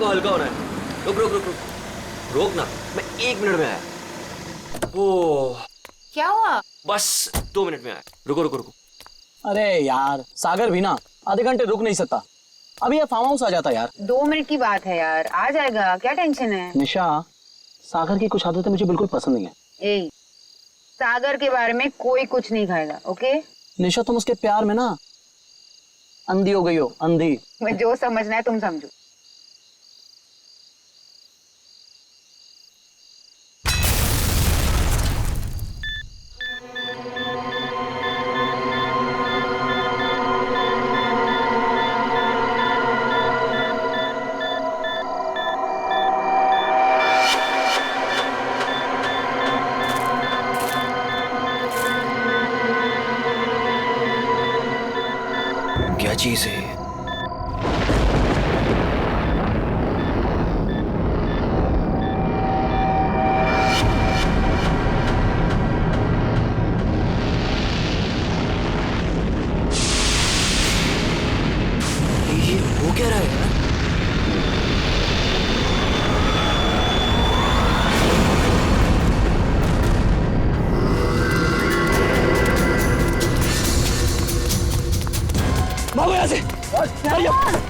को हल्का होना है। रुक रुक रुक रुक रोक ना, मैं 1 मिनट में आया। ओह क्या हुआ? बस 2 मिनट में आया। रुको रुको रुको। अरे यार सागर भी ना आधे घंटे रुक नहीं सकता। अभी ये फार्म हाउस आ जाता यार। 2 मिनट की बात है यार, आ जाएगा, क्या टेंशन है? निशा, सागर की कुछ आदतें मुझे बिल्कुल पसंद नहीं है। ए, सागर के बारे में कोई कुछ नहीं खाएगा, ओके? निशा तुम उसके प्यार में ना अंधी हो गई हो, अंधी। मैं जो समझना है तुम समझो। क्या चीज है? ये हो क्या रहा है यार? भागो यहाँ से।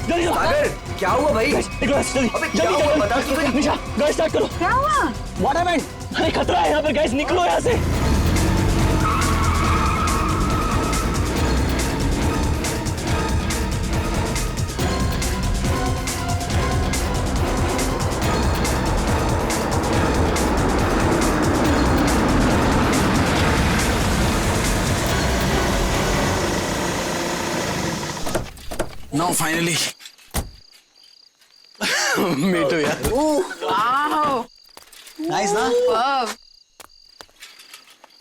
जल्दी सागर क्या हुआ भाई? जल्दी अबे क्या हुआ बता तो सही। निशा गैस स्टार्ट करो। क्या हुआ? What happened? अरे खतरा है यहाँ पर, गैस निकलो यहाँ से। Now finally. Me too यार। वाओ, नाइस ना? वाव।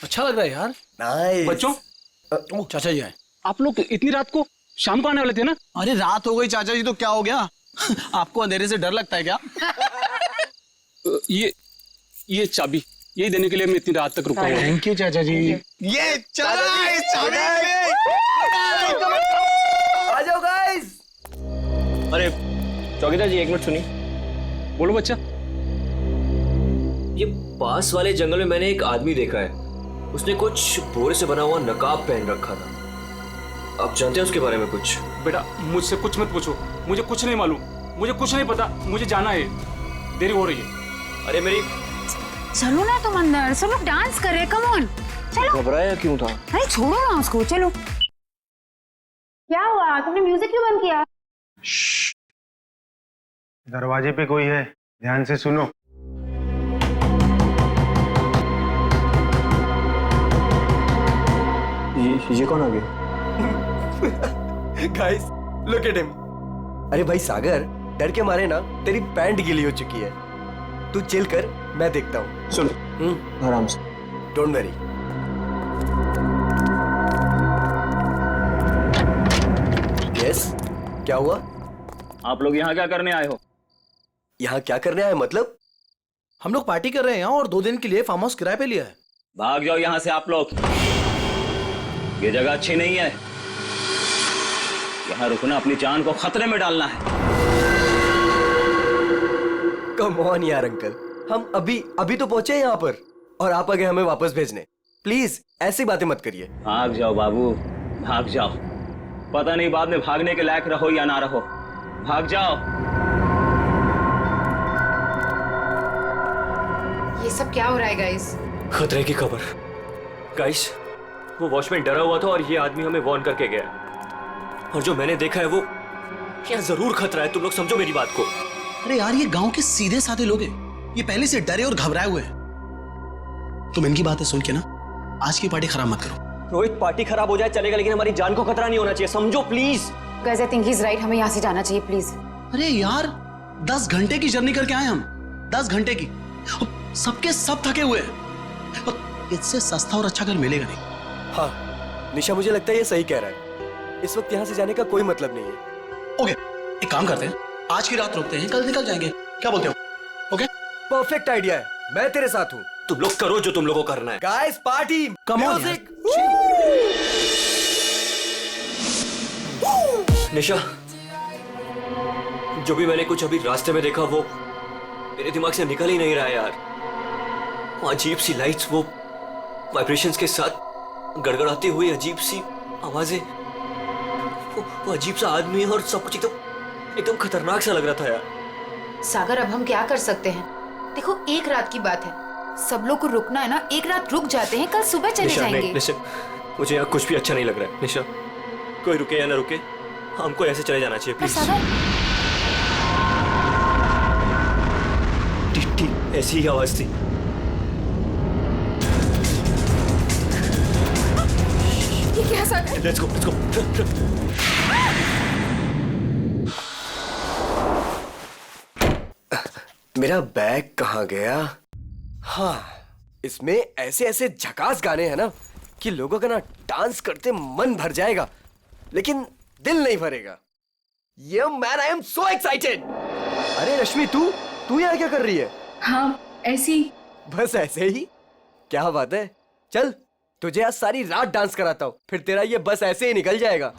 अच्छा लग रहा है यार। नाइस। बच्चों, चाचा जी आए। आप लोग इतनी रात को शाम को आने वाले थे ना? अरे रात हो गई चाचा जी तो क्या हो गया? आपको अंधेरे से डर लगता है क्या? ये चाबी यही देने के लिए मैं इतनी रात तक रुका हुआ हूँ। थैंक यू चाचा जी। ये चला इस चाबी। आ जाओ गाइस। अरे चौकीदार जी 1 मिनट सुनिए। बोलो बच्चा। ये पास वाले जंगल में मैंने एक आदमी देखा है। उसने कुछ बोरे से बना हुआ नकाब पहन रखा था। आप जानते हैं उसके बारे में कुछ? बेटा मुझसे कुछ मत पूछो, मुझे कुछ नहीं मालूम, मुझे कुछ नहीं पता, मुझे जाना है, देरी हो रही है। अरे मेरी चलो ना तुम अंदर, सब लोग डांस कर रहे, कम ऑन चलो। घबराया क्यों था? अरे छोड़ो ना उसको, चलो। क्या हुआ? तुमने म्यूजिक क्यों बंद किया? दरवाजे पे कोई है, ध्यान से सुनो। ये कौन आ गया? Guys look at him. अरे भाई सागर, डर के मारे ना तेरी पैंट गीली हो चुकी है। तू चिल कर, मैं देखता हूँ। सुन आराम से। Don't worry. यस, क्या हुआ? आप लोग यहाँ क्या करने आए हो? यहाँ क्या करने आए मतलब? हम लोग पार्टी कर रहे हैं यहाँ और 2 दिन के लिए फार्म हाउस किराए पे लिया है। भाग जाओ यहाँ से आप लोग, ये जगह अच्छी नहीं है। यहाँ रुकना अपनी जान को खतरे में डालना है। कम ऑन यार अंकल, हम अभी तो पहुंचे यहाँ पर और आप आ गए हमें वापस भेजने। प्लीज ऐसी बातें मत करिए। भाग जाओ बाबू, भाग जाओ। पता नहीं बाद में भागने के लायक रहो या ना रहो। भाग जाओ। ये सब क्या हो रहा है गाइस? खतरे की खबर। गाइस, वो वॉचमैन डरा हुआ था और ये आदमी हमें वार्न करके गया। और जो मैंने देखा है वो यहाँ जरूर खतरा है। तुम लोग समझो मेरी बात को। अरे यार ये गांव के सीधे साधे लोग हैं, ये पहले से डरे और घबराए हुए हैं। तुम इनकी बातें सुन के ना आज की पार्टी खराब मत करो। रोहित, पार्टी खराब हो जाए चलेगा, लेकिन हमारी जान को खतरा नहीं होना चाहिए, समझो please. Guys I think he is right, हमें यहाँ से जाना चाहिए प्लीज। अरे यार 10 घंटे की जर्नी करके आए हम, 10 घंटे की। सबके सब थके हुए हैं और इससे सस्ता और अच्छा घर मिलेगा नहीं। हाँ निशा, मुझे लगता है ये सही कह रहा है। इस वक्त यहाँ से जाने का कोई मतलब नहीं है। ओके, एक काम करते हैं, आज की रात रुकते हैं, कल निकल जाएंगे। क्या बोलते हो? ओके, परफेक्ट आइडिया है, मैं तेरे साथ हूँ। तुम लोग करो जो तुम लोगों को करना है। Guys party, Come on, music. Nisha जो भी मैंने कुछ अभी रास्ते में देखा वो मेरे दिमाग से निकल ही नहीं रहा है यार। वो अजीब सी लाइट्स, वो वाइब्रेशंस के साथ गड़गड़ाती हुई अजीब सी आवाजें, वो अजीब सा आदमी और सब कुछ एकदम खतरनाक सा लग रहा था यार। सागर अब हम क्या कर सकते हैं? देखो एक रात की बात है, सब लोग को रुकना है ना, एक रात रुक जाते हैं, कल सुबह चले निशा, जाएंगे। नहीं, लिसन, मुझे यहाँ कुछ भी अच्छा नहीं लग रहा है निशा। कोई रुके या ना रुके, हमको ऐसे चले जाना चाहिए पर प्लीज। सागर, टिक टिक ऐसी ही आवाज थी। ये क्या सागर? Let's go let's go. मेरा बैग कहाँ गया? हाँ, इसमें ऐसे ऐसे झकास गाने हैं ना कि लोगों का ना डांस करते मन भर जाएगा, लेकिन दिल नहीं भरेगा। ये man, I am so excited. अरे रश्मि, तू यहाँ क्या कर रही है? हाँ ऐसी। बस ऐसे ही? क्या बात है, चल तुझे आज सारी रात डांस कराता हूँ, फिर तेरा ये बस ऐसे ही निकल जाएगा।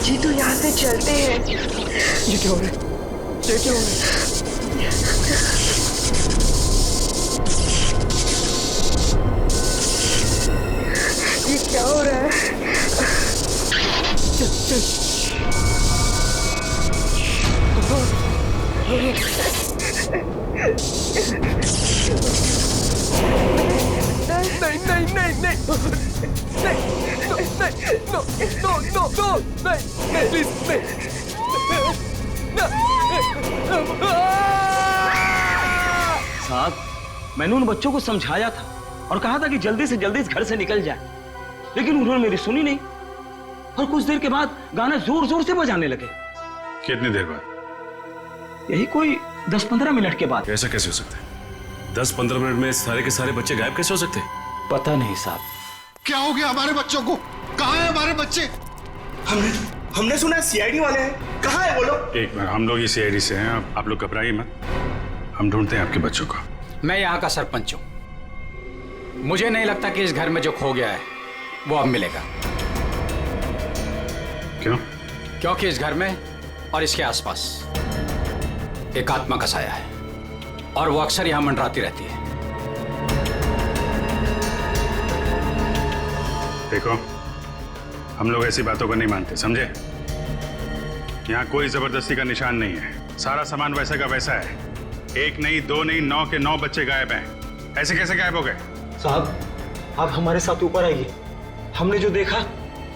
जी तो यहाँ से चलते हैं। ये क्या हो रहा है? ये क्या हो रहा है? ये क्या हो रहा है? नहीं नहीं नहीं नहीं नो नो नो नो नहीं प्लीज नहीं। साहब, मैंने उन बच्चों को समझाया था और कहा था कि जल्दी से जल्दी इस घर से निकल जाए, लेकिन उन्होंने मेरी सुनी नहीं और कुछ देर के बाद गाना जोर जोर से बजाने लगे। कितनी देर बाद? यही कोई 10-15 मिनट के बाद। ऐसा कैसे हो सकता है? 10-15 मिनट में सारे के सारे बच्चे गायब कैसे हो सकते हैं? पता नहीं साहब। क्या हो गया हमारे बच्चों को? कहाँ हैं हमारे बच्चे? हमने सुना है सीआईडी वाले हैं, कहाँ है वो लोग? एक मिनट, हम लोग ही सीआईडी से हैं, आप लोग घबराइए मत, हम ढूंढते हैं आपके बच्चों को। मैं यहाँ का सरपंच हूँ, मुझे नहीं लगता कि इस घर में जो खो गया है वो अब मिलेगा। क्यों? क्योंकि इस घर में और इसके आसपास एक आत्मा का साया है और वो अक्सर यहाँ मंडराती रहती है। देखो, हम लोग ऐसी बातों को नहीं मानते, समझे? यहाँ कोई जबरदस्ती का निशान नहीं है, सारा सामान वैसा का वैसा है। एक नहीं, दो नहीं, 9 के 9 बच्चे गायब हैं। ऐसे कैसे गायब हो गए? साहब, आप हमारे साथ ऊपर आइए। हमने जो देखा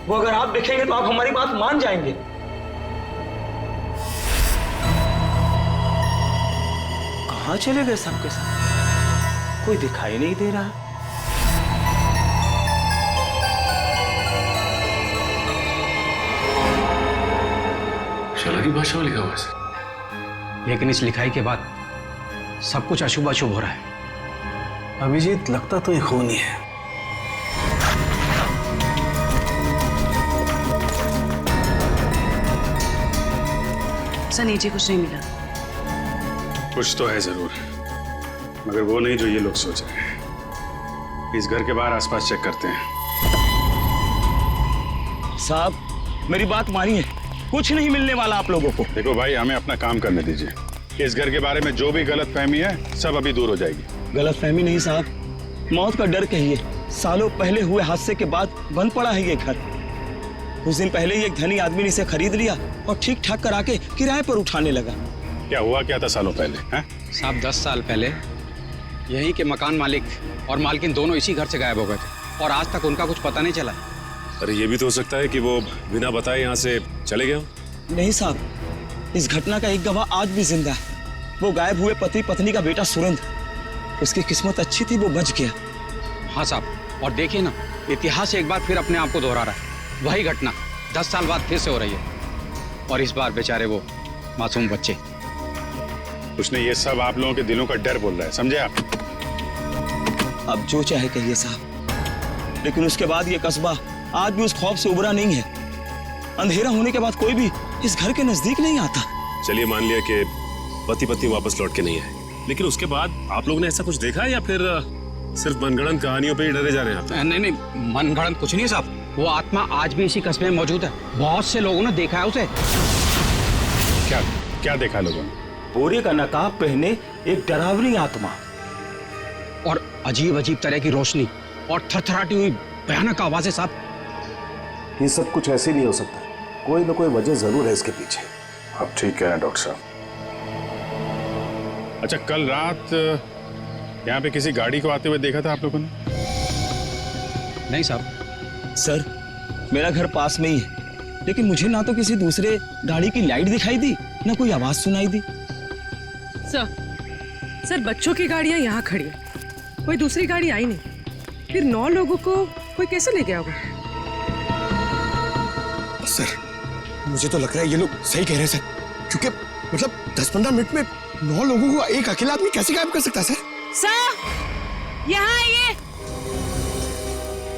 वो अगर आप देखेंगे तो आप हमारी बात मान जाएंगे। कहाँ चले गए सबके साथ? कोई दिखाई नहीं दे रहा। शाला की भाषा में लिखा हुआ है, लेकिन इस लिखाई के बाद सब कुछ अशुभ अशुभ हो रहा है। अभिजीत, लगता तो ये खून ही है। सर नीचे कुछ नहीं मिला। कुछ तो है जरूर, मगर वो नहीं जो ये लोग सोच रहे हैं। इस घर के बाहर आसपास चेक करते हैं। साहब, मेरी बात मानिए, कुछ नहीं मिलने वाला आप लोगों को। देखो भाई, हमें अपना काम करने दीजिए। इस घर के बारे में जो भी गलत फहमी है सब अभी दूर हो जाएगी। गलत फहमी नहीं साहब, मौत का डर कहिए। सालों पहले हुए हादसे के बाद बंद पड़ा है ये घर। कुछ दिन पहले ही एक धनी आदमी ने इसे खरीद लिया और ठीक ठाक करा के किराए पर उठाने लगा। क्या हुआ क्या था सालों पहले? साहब 10 साल पहले यही के मकान मालिक और मालकिन दोनों इसी घर से गायब हो गए थे और आज तक उनका कुछ पता नहीं चला। अरे ये भी तो हो सकता है कि वो बिना बताए यहाँ से चले गए। नहीं साहब, इस घटना का एक गवाह आज भी जिंदा है। वो गायब हुए पति पत्नी का बेटा सुरेंद्र। उसकी किस्मत अच्छी थी, वो बच गया। हाँ साहब, और देखिए ना, इतिहास एक बार फिर अपने आप को दोहरा रहा है। वही घटना 10 साल बाद फिर से हो रही है और इस बार बेचारे वो मासूम बच्चे। उसने ये सब आप लोगों के दिलों का डर बोल रहा है, समझे आप? अब जो चाहे कहिए साहब, लेकिन उसके बाद ये कस्बा आज भी उस खौफ से उबरा नहीं है। अंधेरा होने के बाद कोई भी इस घर के नजदीक नहीं आता। चलिए मान लिया कि पति पत्नी वापस लौट के नहीं आए, लेकिन उसके बाद आप लोगों ने ऐसा कुछ देखा है या फिर सिर्फ मनगढ़ंत कहानियों पे ही डरे जा रहे हैं आप। नहीं नहीं, मनगढ़ंत कुछ नहीं है साहब। वो आत्मा आज भी इसी कस्बे में मौजूद है। बहुत से लोगों ने देखा है उसे। क्या क्या देखा लोगों ने? बोरे का नकाब पहने एक डरावनी आत्मा और अजीब अजीब तरह की रोशनी और थरथराती हुई भयानक आवाजें साहब। ये सब कुछ ऐसे नहीं हो सकता, कोई ना कोई वजह जरूर है इसके पीछे। आप ठीक कह रहे हैं डॉक्टर साहब। अच्छा, कल रात यहाँ पे किसी गाड़ी को आते हुए देखा था आप लोगों ने? नहीं साहब। सर, मेरा घर पास में ही है, लेकिन मुझे ना तो किसी दूसरे गाड़ी की लाइट दिखाई दी, ना कोई आवाज सुनाई दी। सर बच्चों की गाड़ियां यहाँ खड़ी है, कोई दूसरी गाड़ी आई नहीं। फिर 9 लोगों को कोई कैसे ले गया होगा? सर मुझे तो लग रहा है ये लोग सही कह रहे हैं सर, क्योंकि मतलब 10-15 मिनट में 9 लोगों को एक अकेला आदमी कैसे गायब कर सकता है सर? सर यहाँ आइए।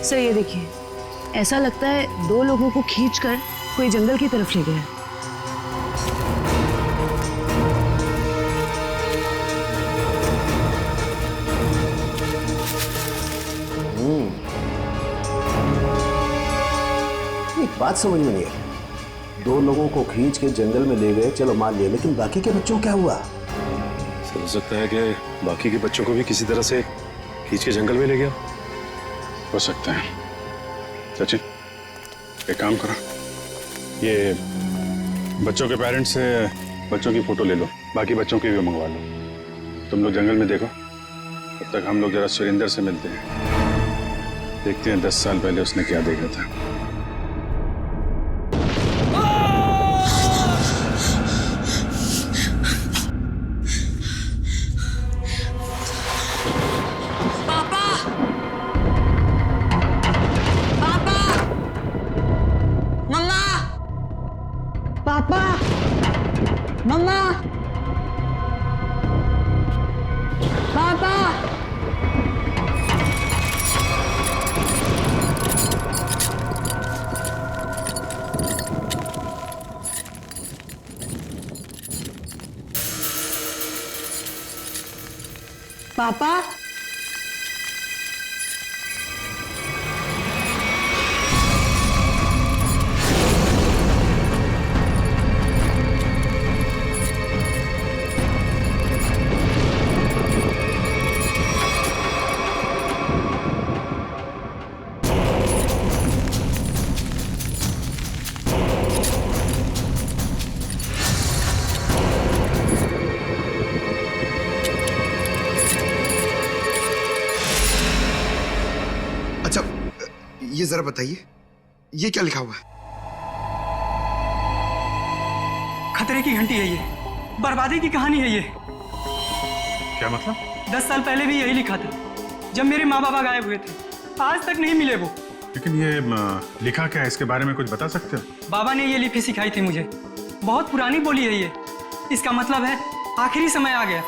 सर ये देखिए, ऐसा लगता है 2 लोगों को खींचकर कोई जंगल की तरफ ले गया। एक बात समझ में नहीं है, 2 लोगों को खींच के जंगल में ले गए, चलो मान लिया, लेकिन बाकी के बच्चों को क्या हुआ? हो सकता है कि बाकी के बच्चों को भी किसी तरह से खींच के जंगल में ले गया हो सकता है। सचिन, एक काम करो, ये बच्चों के पेरेंट्स से बच्चों की फोटो ले लो, बाकी बच्चों की भी मंगवा लो। तुम लोग जंगल में देखो, तब तक हम लोग जरा सुरेंद्र से मिलते हैं, देखते हैं 10 साल पहले उसने क्या देखा था। पापा, अच्छा ये जरा बताइए, ये क्या लिखा हुआ है? खतरे की घंटी है ये, बर्बादी की कहानी है ये। क्या मतलब? 10 साल पहले भी यही लिखा था, जब मेरे माँ बाबा गायब हुए थे, आज तक नहीं मिले वो। लेकिन ये लिखा क्या है, इसके बारे में कुछ बता सकते हो? बाबा ने ये लिपि सिखाई थी मुझे, बहुत पुरानी बोली है ये। इसका मतलब है आखिरी समय आ गया।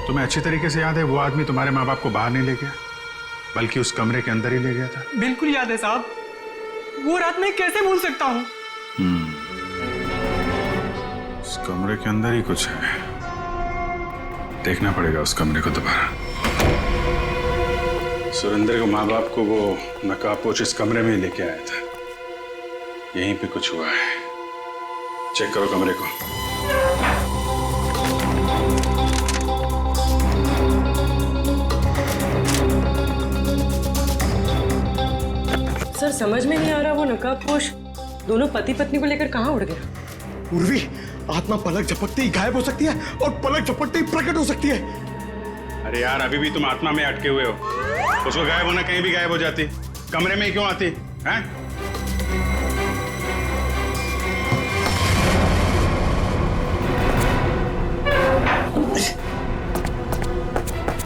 तुम्हें अच्छी तरीके से याद है वो आदमी तुम्हारे माँ बाप को बाहर नहीं ले गया, बल्कि उस कमरे के अंदर ही ले गया था? बिल्कुल याद है साहब, वो रात मैं कैसे भूल सकता हूँ। उस कमरे के अंदर ही कुछ है, देखना पड़ेगा उस कमरे को दोबारा। सुरेंद्र को माँ बाप को वो नकाबपोश इस कमरे में ही लेके आया था, यहीं पे कुछ हुआ है। चेक करो कमरे को। सर समझ में नहीं आ रहा, वो नकाबपोश दोनों पति पत्नी को लेकर कहाँ उड़ गया? उर्वी, आत्मा पलक झपकते ही गायब हो सकती है और पलक झपकते ही प्रकट हो सकती है। अरे यार, अभी भी तुम आत्मा में अटके हुए हो। उसको गायब होना कहीं भी गायब हो जाती, कमरे में ही क्यों आती है?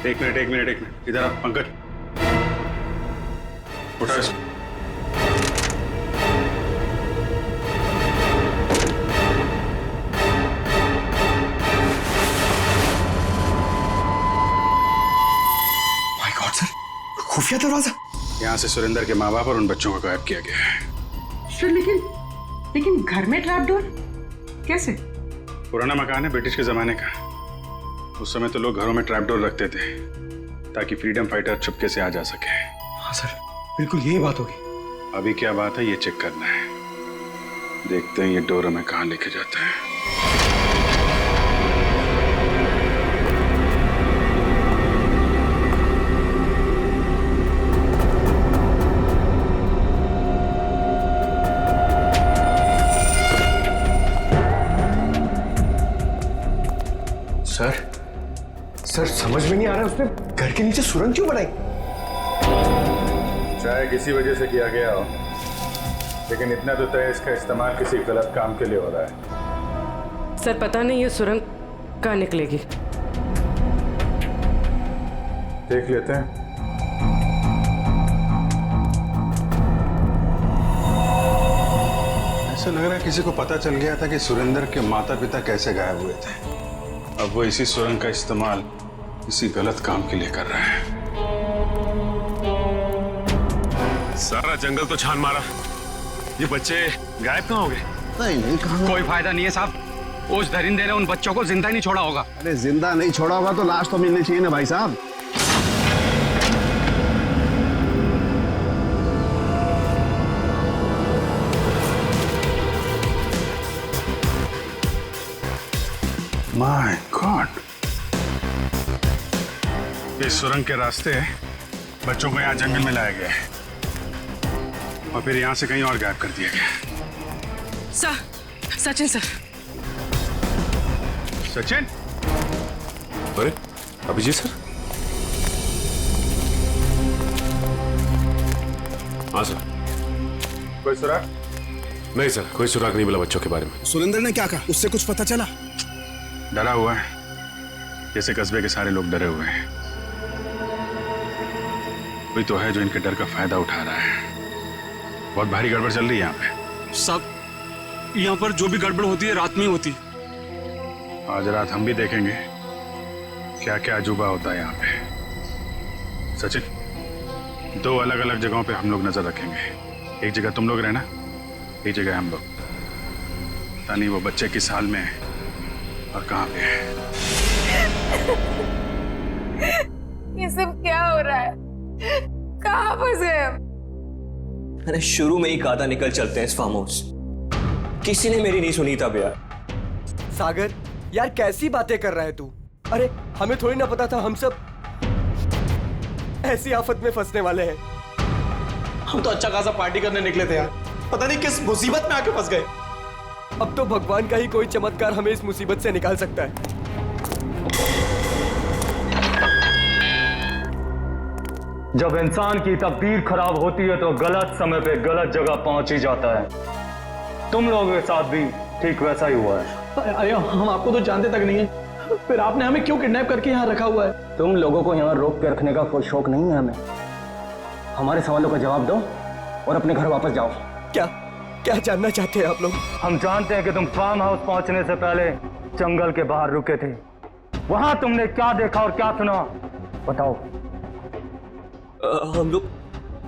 एक मिनट इधर आ पंकज, उठा इसको। माय गॉड सर, खुफिया दरवाजा। यहाँ से सुरेंद्र के माँ बाप और उन बच्चों को गायब किया गया है। सर लेकिन घर में ट्रैप डोर कैसे? पुराना मकान है, ब्रिटिश के जमाने का। उस समय तो लोग घरों में ट्रैप डोर रखते थे ताकि फ्रीडम फाइटर चुपके से आ जा सके। हाँ सर, बिल्कुल यही बात होगी। अभी क्या बात है ये चेक करना है। देखते हैं ये डोर हमें कहाँ लेके जाता है। सर समझ में नहीं आ रहा उसने घर के नीचे सुरंग क्यों बनाई? चाहे किसी वजह से किया गया हो, लेकिन इतना तो तय इसका इस्तेमाल किसी गलत काम के लिए हो रहा है। सर पता नहीं ये सुरंग कहाँ निकलेगी। देख लेते हैं। ऐसा लग रहा है किसी को पता चल गया था कि सुरेंद्र के माता पिता कैसे गायब हुए थे। अब वो इसी सुरंग का इस्तेमाल किसी गलत काम के लिए कर रहा है। सारा जंगल तो छान मारा, ये बच्चे गायब कहाँ हो गए? नहीं कहाँ? कोई फायदा नहीं है साहब, उस दरिंदे ने उन बच्चों को जिंदा ही नहीं छोड़ा होगा। अरे जिंदा नहीं छोड़ा होगा तो लाश तो मिलनी चाहिए ना भाई साहब। माय गॉड, इस सुरंग के रास्ते बच्चों को यहाँ जंगल में लाया गया है और फिर यहाँ से कहीं और गायब कर दिया गया। सचिन सर। सचिन? अरे अभिजीत सर? हाँ सर। कोई सुराग? नहीं सर, कोई सुराग नहीं मिला बच्चों के बारे में। सुरेंद्र ने क्या कहा? उससे कुछ पता चला? डरा हुआ है, जैसे कस्बे के सारे लोग डरे हुए हैं। कोई तो है जो इनके डर का फायदा उठा रहा है। बहुत भारी गड़बड़ चल रही है यहाँ पे। सब यहाँ पर जो भी गड़बड़ होती है रात में ही होती। आज रात हम भी देखेंगे क्या क्या अजूबा होता है यहाँ पे। सचिन, 2 अलग अलग जगहों पे हम लोग नजर रखेंगे। एक जगह तुम लोग रहना, एक जगह हम लोग। पता नहीं वो बच्चे किस हाल में है और कहाँ पे है। ये सब क्या हो रहा है? कहाँ फंस गए हम? अरे शुरू में ही कहा निकल चलते हैं इस फार्म हाउस। किसी ने मेरी नहीं सुनी तब यार। सागर यार कैसी बातें कर रहा है तू? अरे हमें थोड़ी ना पता था हम सब ऐसी आफत में फंसने वाले हैं। हम तो अच्छा खासा पार्टी करने निकले थे यार, पता नहीं किस मुसीबत में आके फंस गए। अब तो भगवान का ही कोई चमत्कार हमें इस मुसीबत से निकाल सकता है। जब इंसान की तकदीर खराब होती है तो गलत समय पे गलत जगह पहुंच ही जाता है। तुम लोगों के साथ भी ठीक वैसा ही हुआ है। अरे हम आपको तो जानते तक नहीं है, फिर आपने हमें क्यों किडनैप करके यहाँ रखा हुआ है? तुम लोगों को यहाँ रोक के रखने का कोई शौक नहीं है हमें। हमारे सवालों का जवाब दो और अपने घर वापस जाओ। क्या जानना चाहते हैं आप लोग? हम जानते हैं कि तुम फार्म हाउस पहुंचने से पहले जंगल के बाहर रुके थे। वहां तुमने क्या देखा और क्या सुना, बताओ। हम लोग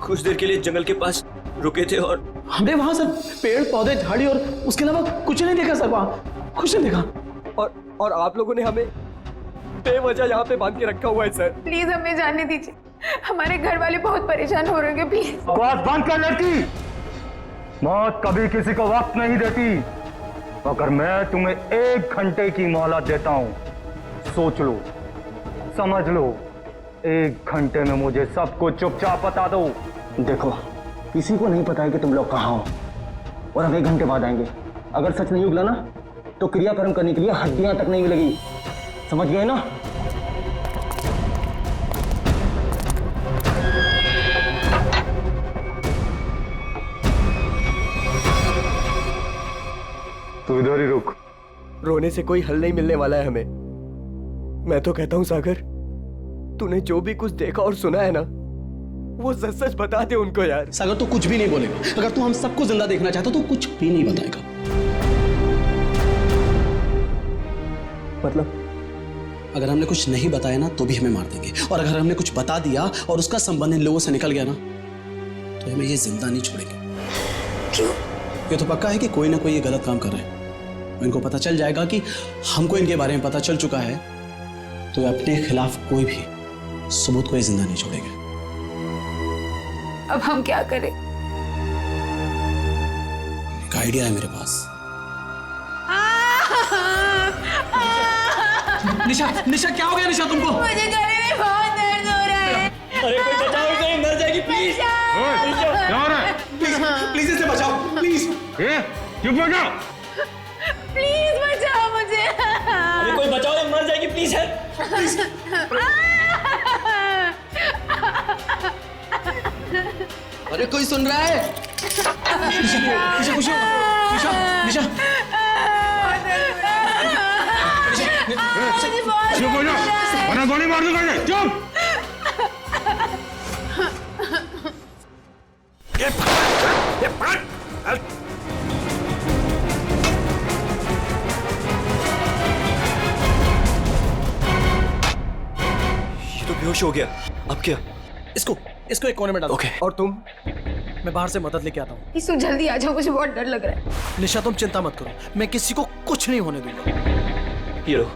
कुछ देर के लिए जंगल के पास रुके थे और हमने वहां सर पेड़ पौधे झाड़ी और उसके अलावा कुछ नहीं देखा सर, वहां कुछ नहीं देखा। और आप लोगों ने हमें बेवजह यहाँ पे बांध के रखा हुआ है सर। प्लीज हमें जाने दीजिए, हमारे घर वाले बहुत परेशान हो रहे हैं। प्लीज आवाज बंद कर लड़की। मौत कभी किसी को वक्त नहीं देती। अगर मैं तुम्हें 1 घंटे की मोहलत देता हूं, सोच लो, समझ लो। 1 घंटे में मुझे सब कुछ चुपचाप बता दो। देखो, किसी को नहीं पता है कि तुम लोग कहाँ हो और हम 1 घंटे बाद आएंगे। अगर सच नहीं उगला ना तो क्रियाकर्म करने के लिए हड्डियां तक नहीं मिलेगी। समझ गए ना? तू इधर ही रुक। रोने से कोई हल नहीं मिलने वाला है हमें। मैं तो कहता हूं सागर, तूने जो भी कुछ देखा और सुना है ना, वो सच सच बता दे उनको यार। सागर तू कुछ भी नहीं बोलेगा। अगर तू हम सबको जिंदा देखना चाहता तो कुछ भी नहीं बताएगा। मतलब अगर हमने कुछ नहीं बताया ना तो भी हमें मार देंगे, और अगर हमने कुछ बता दिया और उसका संबंध इन लोगों से निकल गया ना तो हमें ये जिंदा नहीं छोड़ेंगे। क्यों? ये तो पक्का है कि कोई ना कोई ये गलत काम कर रहे हैं। इनको पता चल जाएगा कि हमको इनके बारे में पता चल चुका है, तो अपने खिलाफ कोई भी सबूत कोई जिंदा नहीं छोड़ेगा। अब हम क्या करें? एक आइडिया है मेरे पास। निशा, निशा क्या हो गया निशा तुमको? मुझे गले में बहुत दर्द हो रहा है। अरे कोई बचाओ इसे, मर जाएगी प्लीज। क्या हो रहा है? प्लीज इसे बचाओ प्लीज। चुप हो जाओ। प्लीज बचाओ मुझे। अरे कोई बचाओ, ये मर जाएगी प्लीज है। अरे कोई सुन रहा है? निशा खुश हो? निशा, निशा। चुप हो जाओ, वरना गोली मार दूंगा। चुप। ये तो बेहोश हो गया। अब क्या? इसको एक कोने में डालो। ओके। और तुम? मैं बाहर से मदद लेके आता हूँ। इसु जल्दी आ जाओ, मुझे बहुत डर लग रहा है। निशा तुम चिंता मत करो, मैं किसी को कुछ नहीं होने दूंगा। ये लो,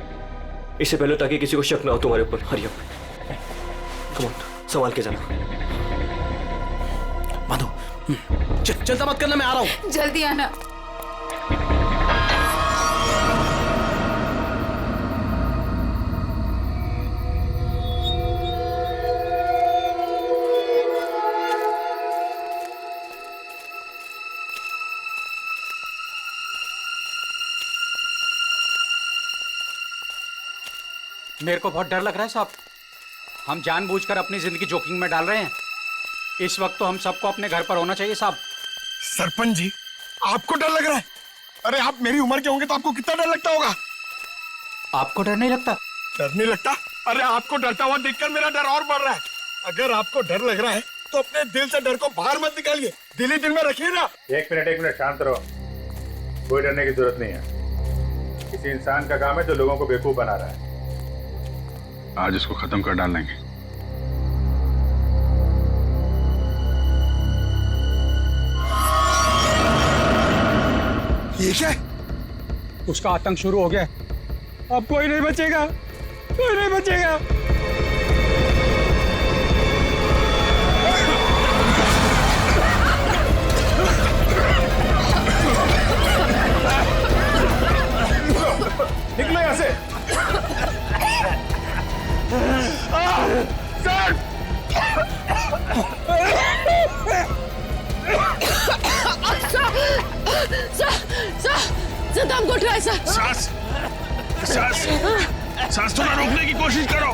इससे पहले ताकि किसी को शक ना हो तुम्हारे ऊपर। हरी अप, कम ऑन, संभाल के जाना। माधो, चिंता मत करना, मैं आ रहा हूँ। जल्दी आना। मेरे को बहुत डर लग रहा है साहब। हम जानबूझकर अपनी जिंदगी जोखिम में डाल रहे हैं। इस वक्त तो हम सबको अपने घर पर होना चाहिए साहब। सरपंच जी, आपको डर लग रहा है? अरे आप मेरी उम्र के होंगे तो आपको कितना डर लगता होगा? आपको डर नहीं लगता? डर नहीं लगता? अरे आपको डरता हुआ देखकर मेरा डर और बढ़ रहा है। अगर आपको डर लग रहा है तो अपने दिल से डर को बाहर मत निकालिए, दिल ही दिल में रखिए ना। एक मिनट शांत रहो। कोई डरने की जरूरत नहीं है। किसी इंसान का काम है जो लोगों को बेवकूफ बना रहा है। आज इसको खत्म कर डालेंगे। ये क्या? उसका आतंक शुरू हो गया। अब कोई नहीं बचेगा, कोई नहीं बचेगा। निकलो यहाँ से। सर! सर दम घुट रहा है सर। सांस थोड़ा रोकने की कोशिश करो।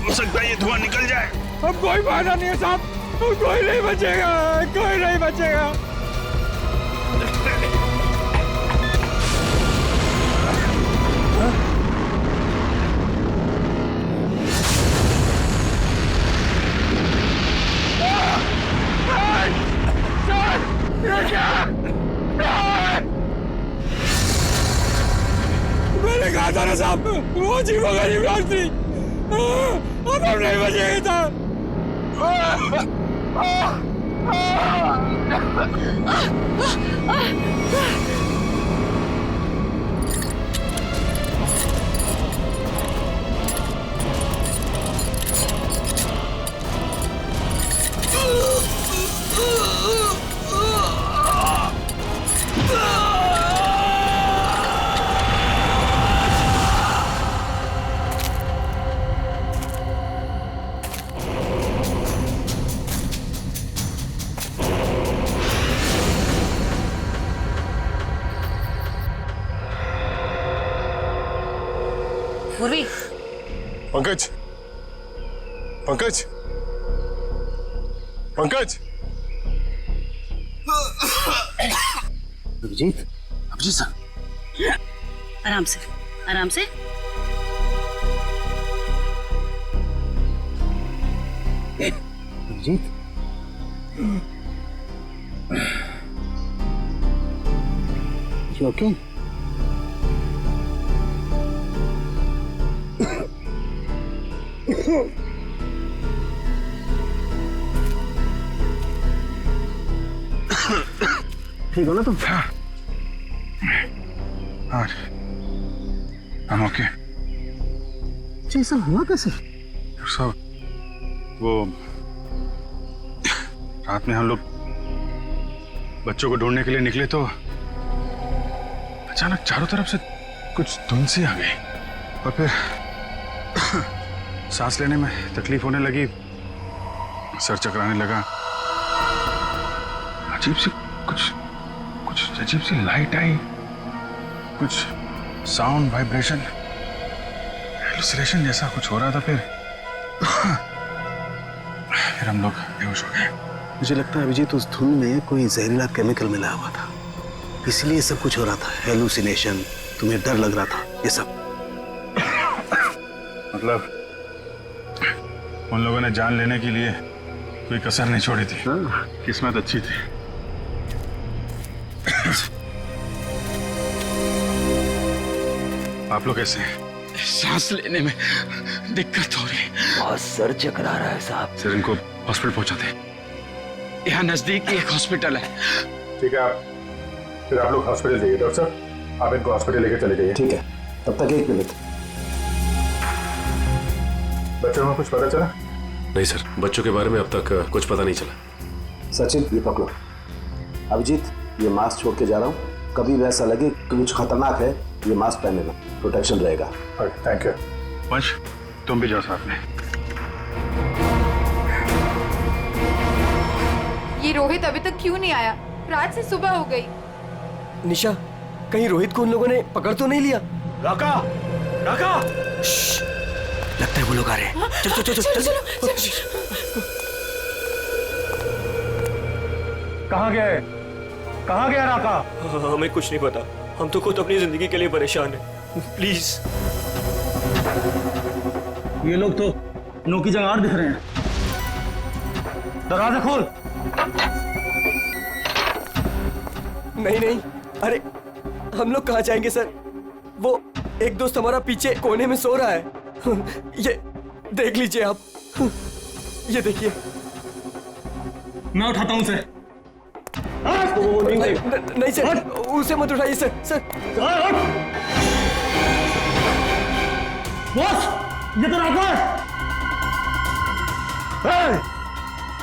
हो सकता है ये धुआं निकल जाए। अब कोई फायदा नहीं है साहब, कोई नहीं बचेगा, कोई नहीं बचेगा। मैंने कहा था ना साहब, वो जीवो गरीब लोग थी। अब हम नहीं बचेंगे साहब। पूर्वी, पंकज, पंकज, पंकज। अभिजीत, अभिजीत सर, आराम से, आराम से। Abhijit, you okay? ठीक हो ना तुम? हाँ, I'm okay. ये सब हुआ कैसे? सब वो रात में हम लोग बच्चों को ढूंढने के लिए निकले तो अचानक चारों तरफ से कुछ धुंध सी आ गई और फिर सांस लेने में तकलीफ होने लगी, सर चकराने लगा, अजीब सी कुछ अजीब सी लाइट आई, कुछ साउंड वाइब्रेशन हेलुसिनेशन जैसा कुछ हो रहा था। फिर हम लोग बेहोश हो गए। मुझे लगता है अभिजीत उस धुंध में कोई जहरीला केमिकल मिला हुआ था, इसलिए सब कुछ हो रहा था। हेलुसिनेशन, तुम्हें डर लग रहा था, ये सब। मतलब उन लोगों ने जान लेने के लिए कोई कसर नहीं छोड़ी थी। किस्मत अच्छी थी। आप लोग कैसे हैं? सांस लेने में दिक्कत हो रही है। बहुत सर चकरा रहा है साहब। सर इनको हॉस्पिटल पहुंचाते। यहाँ नजदीक एक हॉस्पिटल है। ठीक है, फिर आप लोग हॉस्पिटल जाइए। डॉक्टर साहब, आप इनको हॉस्पिटल लेके चले जाइए। ठीक है, तब तक 1 मिनट। बच्चों में कुछ पता चला? नहीं सर, बच्चों के बारे में अब तक कुछ पता नहीं चला। सचिन, ये पकड़ो। अभिजीत, ये मास्क छोड़ के जा रहा हूँ, कभी भी ऐसा लगे कि कुछ खतरनाक है, ये मास्क पहन लेना, प्रोटेक्शन रहेगा। Thank you. वंश, तुम भी जाओ साथ में। ये रोहित अभी तक क्यों नहीं आया? रात से सुबह हो गई। निशा, कहीं रोहित को उन लोगों ने पकड़ तो नहीं लिया? राका, राका! लगता है वो लोग आ रहे हैं। चल चल चल चल। कहाँ गया है? कहाँ गया राका? हमें कुछ नहीं पता, हम तो खुद अपनी जिंदगी के लिए परेशान हैं। प्लीज। ये लोग तो नौकी जंगार दिख रहे हैं। दरवाजा खोल। नहीं नहीं, अरे हम लोग कहाँ जाएंगे सर? वो एक दोस्त हमारा पीछे कोने में सो रहा है। ये देख लीजिए आप, ये देखिए। मैं उठाता हूँ उसे। नहीं सर, उसे मत उठाइए सर। सर बॉस, ये तो राका है।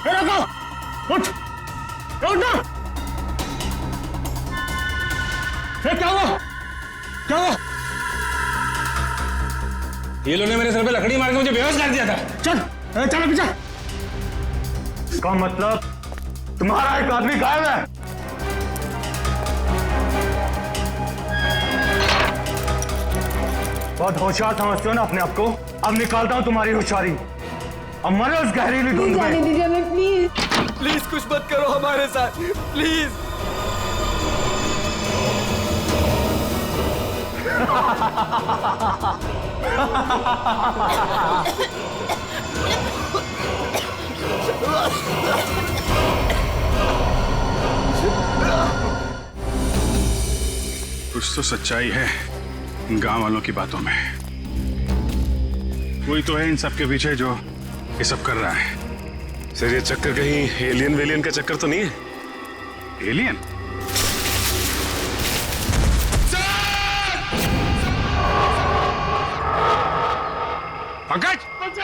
राका, उठ ना। क्या हुआ? क्या हुआ? ये लोगों ने मेरे सर पे लकड़ी मार के मुझे बेहोश कर दिया था। चल चलो पीछे। इसका मतलब तुम्हारा एक आदमी गायब है। बहुत होशियार समझते हो ना अपने आप को? अब निकालता हूं तुम्हारी होशियारी। अब मरो उस गहरीली धुंध में। प्लीज कुछ मत करो हमारे साथ, प्लीज। कुछ तो सच्चाई है इन गांव वालों की बातों में। कोई तो है इन सब के पीछे जो ये सब कर रहा है। सर, ये चक्कर कहीं एलियन वेलियन का चक्कर तो नहीं है? एलियन? पंकज! पंकज!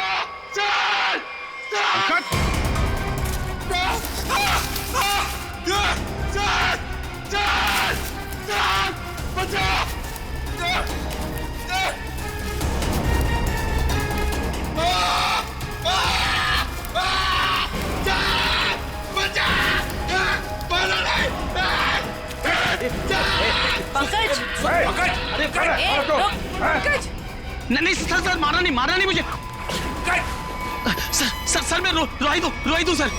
नहीं सर, सर मारा नहीं मुझे। सर सर मैं रोई दूं सर।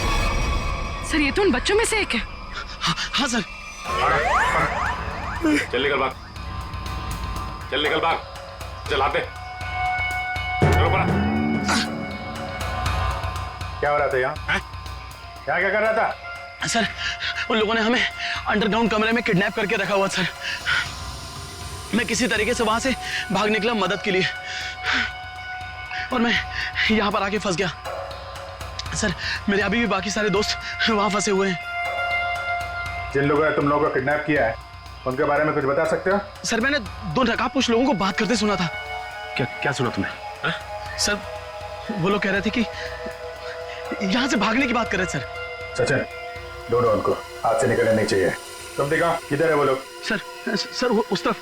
सर, ये तो उन बच्चों में से एक है। हाँ सर। चल निकल भाग, चल निकल भाग, चल आते। चलो पड़ा। क्या हो रहा था यहाँ? क्या कर रहा था? सर, उन लोगों ने हमें अंडरग्राउंड कमरे में किडनैप करके रखा हुआ सर। मैं किसी तरीके से वहां से भाग निकला मदद के लिए, और मैं यहाँ पर आके फंस गया। सर, मेरे अभी भी बाकी सारे दोस्त वहां फंसे हुए हैं। जिन लोगों ने तुम लोगों को किडनैप किया है, उनके बारे में कुछ बता सकते हो? सर, मैंने 2 नकाबपोश लोगों को बात करते सुना था। क्या सुना तुमने? सर, वो लोग कह रहे थे कि यहाँ से भागने की बात कर रहे हैं सर। सचिन, ढूंढो उनको, हाथ से निकलने नहीं चाहिए। तुम देखो किधर है वो लोग? सर वो उस तरफ।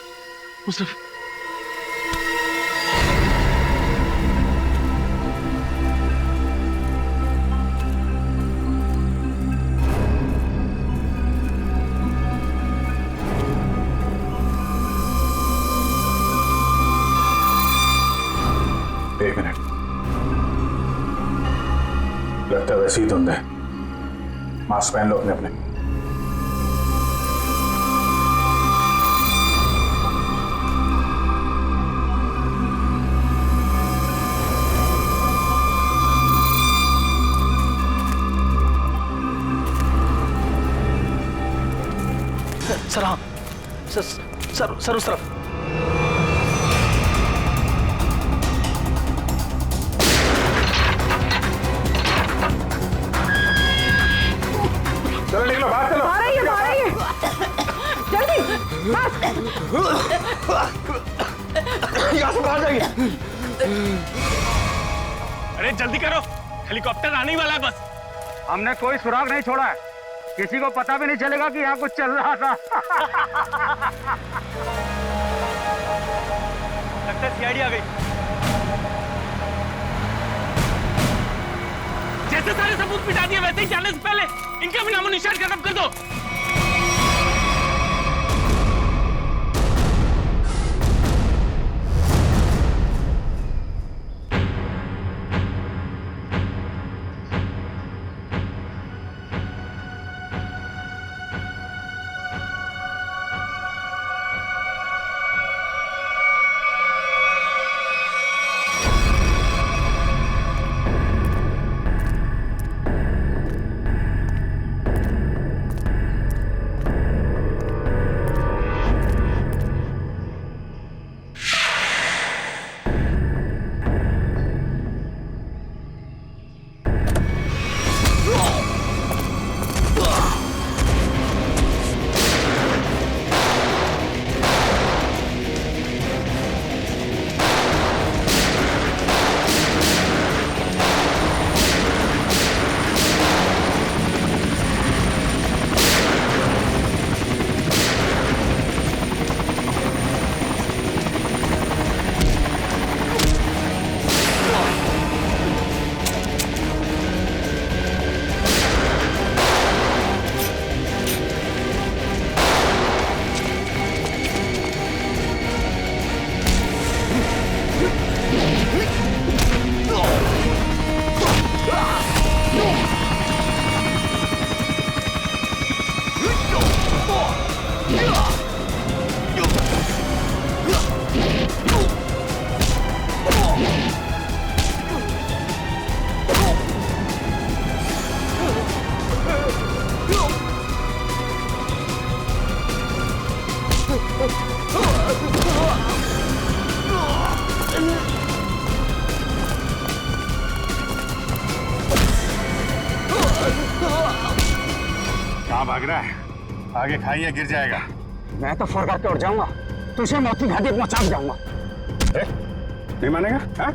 एक मिनट, लगता है वैसे ही धुंध है। मास्क पहन लो अपने अपने। सर हाँ, सर उस तरफ। चलो निकलो, बाहर चलो। आ रही है जल्दी यहाँ से बाहर जाइए। अरे जल्दी करो, हेलीकॉप्टर आने ही वाला है बस। हमने कोई सुराग नहीं छोड़ा है, किसी को पता भी नहीं चलेगा कि यहाँ कुछ चल रहा था। लगता है सीआईडी आ गई। जैसे सारे सबूत मिटा दिए वैसे ही जाने से पहले इनका भी नामो निशान खत्म कर दो। कहाँ भाग रहा है? आगे खाइए, गिर जाएगा। मैं तो फौरन के उड़ जाऊंगा, तुझे मौत की घाटी पहुंचा जाऊंगा। नहीं मानेगा? हाँ?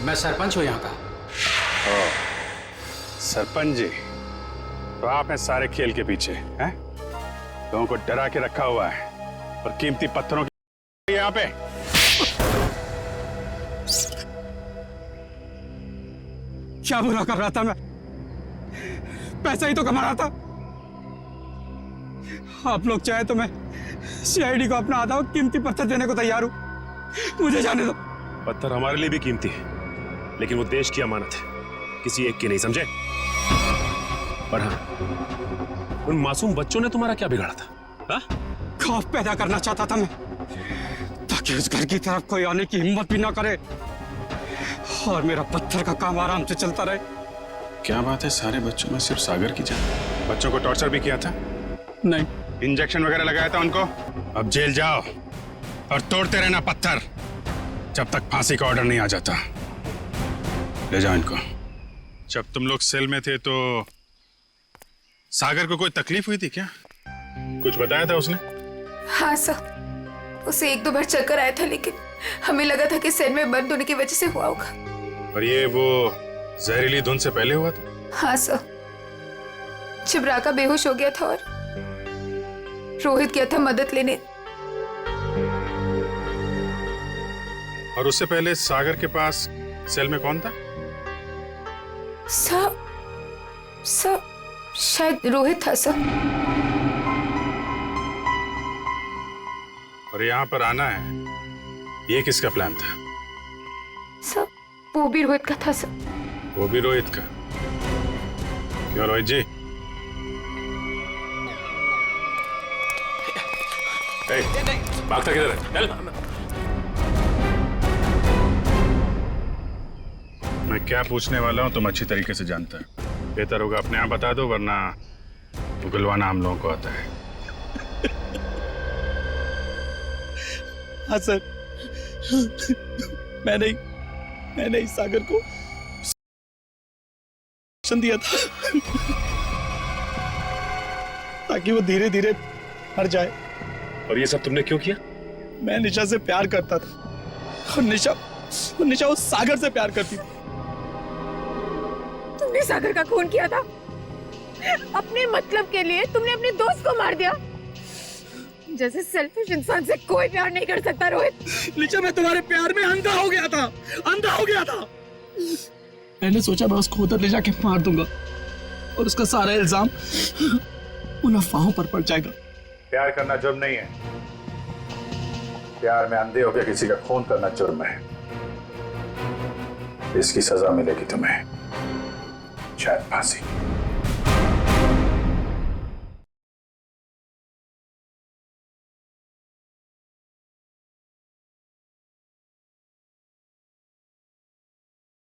मैं सरपंच हूँ यहाँ का। सरपंच जी, तो आप हैं सारे खेल के पीछे, हैं? लोगों को डरा के रखा हुआ है और कीमती पत्थरों की यहाँ पे। क्या बुरा कर रहा था मैं? पैसा ही तो कमा रहा था। आप लोग चाहे तो मैं सीआईडी को अपना आधा कीमती पत्थर देने को तैयार हूं। मुझे जाने दो। पत्थर हमारे लिए भी कीमती है, लेकिन वो देश की अमानत है, किसी एक की नहीं, समझे? और हाँ, उन मासूम बच्चों ने तुम्हारा क्या बिगाड़ा था? हाँ? खौफ पैदा करना चाहता था मैं, ताकि उस घर की तरफ कोई आने की हिम्मत भी ना करे और मेरा पत्थर का काम आराम से चलता रहे। क्या बात है, सारे बच्चों में सिर्फ सागर की जान? बच्चों को टॉर्चर भी किया था? नहीं। इंजेक्शन वगैरह लगाया था उनको? अब जेल जाओ और तोड़ते रहना पत्थर जब तक फांसी का ऑर्डर नहीं आ जाता। ले जाओ इनको। जब तुम लोग सेल में थे तो सागर को कोई तकलीफ हुई थी क्या? कुछ बताया था उसने? हाँ सर, उसे 1-2 बार चक्कर आया था, लेकिन हमें लगा था कि सेल में बंद होने की वजह से हुआ होगा। और ये वो जहरीली धुन से पहले हुआ था? हाँ सर, जब राका बेहोश हो गया था और रोहित गया था मदद लेने। और उससे पहले सागर के पास सेल में कौन था? सर शायद रोहित था सर। और यहाँ पर आना है, ये किसका प्लान था? सर वो भी रोहित का था सर। वो भी रोहित का? क्यों रोहित जी? भागता किधर है? चल। मैं क्या पूछने वाला हूँ तुम अच्छी तरीके से जानता है। बेहतर होगा अपने आप बता दो, वरना उगलवाना हम लोगों को आता है। हाँ सर, मैंने इस सागर को दिया था ताकि वो धीरे धीरे मर जाए। और ये सब तुमने क्यों किया? मैं निशा से प्यार करता था और निशा उस सागर से प्यार करती थी। तुमने सागर का खून किया था अपने मतलब के लिए। तुमने अपने दोस्त को मार दिया। जैसे सेल्फिश इंसान से कोई प्यार नहीं कर सकता रोहित। निशा, मैं तुम्हारे प्यार में अंधा हो गया था। मैंने सोचा मैं उसको उधर ले जाके मार दूंगा और उसका सारा इल्जाम उन अफवाहों पर पड़ जाएगा। प्यार करना जुर्म नहीं है। प्यार में अंधे होकर किसी का खून करना जुर्म है। इसकी सजा मिलेगी तुम्हें, शायद फांसी।